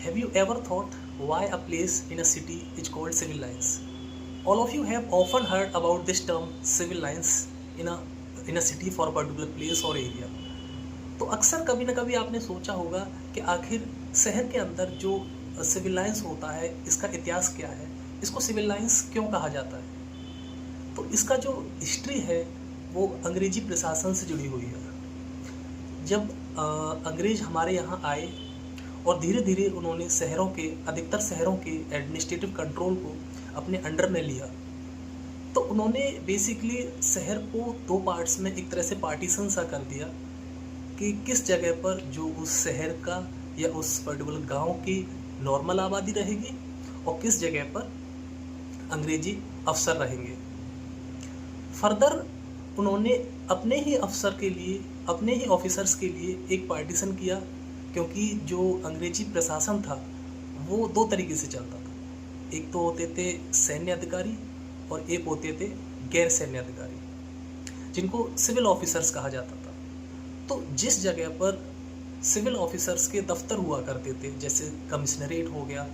Have you ever thought why a place in a city is called civil lines? All of you have often heard about this term civil lines in a city for a particular place or area. तो अक्सर कभी ना कभी आपने सोचा होगा कि आखिर शहर के अंदर जो सिविल लाइंस होता है इसका इतिहास क्या है, इसको सिविल लाइंस क्यों कहा जाता है। तो इसका जो हिस्ट्री है वो अंग्रेजी प्रशासन से जुड़ी हुई है। जब अंग्रेज हमारे यहाँ आए और धीरे धीरे उन्होंने अधिकतर शहरों के एडमिनिस्ट्रेटिव कंट्रोल को अपने अंडर में लिया, तो उन्होंने बेसिकली शहर को दो पार्ट्स में एक तरह से पार्टीशन सा कर दिया कि किस जगह पर जो उस शहर का या उस पर्टिकुलर गांव की नॉर्मल आबादी रहेगी और किस जगह पर अंग्रेजी अफसर रहेंगे। फर्दर उन्होंने अपने ही अफसर के लिए, अपने ही ऑफिसर्स के लिए एक पार्टीशन किया, क्योंकि जो अंग्रेजी प्रशासन था वो दो तरीके से चलता था। एक तो होते थे सैन्य अधिकारी और एक होते थे गैर सैन्य अधिकारी, जिनको सिविल ऑफिसर्स कहा जाता था। तो जिस जगह पर सिविल ऑफिसर्स के दफ्तर हुआ करते थे, जैसे कमिश्नरेट हो गया,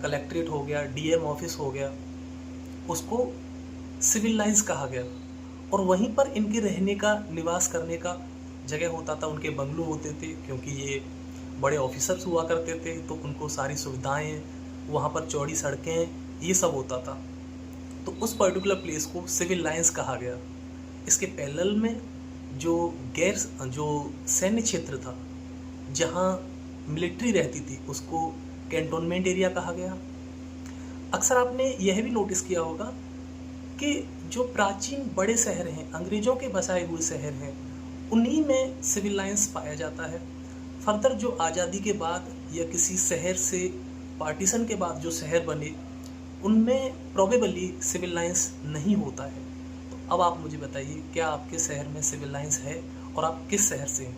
कलेक्ट्रेट हो गया, डीएम ऑफिस हो गया, उसको सिविल लाइंस कहा गया। और वहीं पर इनके रहने का, निवास करने का जगह होता था, उनके बंगलो होते थे, क्योंकि ये बड़े ऑफिसर्स हुआ करते थे तो उनको सारी सुविधाएं, वहाँ पर चौड़ी सड़कें, ये सब होता था। तो उस पर्टिकुलर प्लेस को सिविल लाइंस कहा गया। इसके पैरेलल में जो सैन्य क्षेत्र था, जहाँ मिलिट्री रहती थी, उसको कैंटोनमेंट एरिया कहा गया। अक्सर आपने यह भी नोटिस किया होगा कि जो प्राचीन बड़े शहर हैं, अंग्रेज़ों के बसाए हुए शहर हैं, उन्हीं में सिविल लाइंस पाया जाता है। फर्दर जो आज़ादी के बाद या किसी शहर से पार्टीशन के बाद जो शहर बने, उनमें प्रोबेबली सिविल लाइंस नहीं होता है। तो अब आप मुझे बताइए, क्या आपके शहर में सिविल लाइंस है और आप किस शहर से हैं?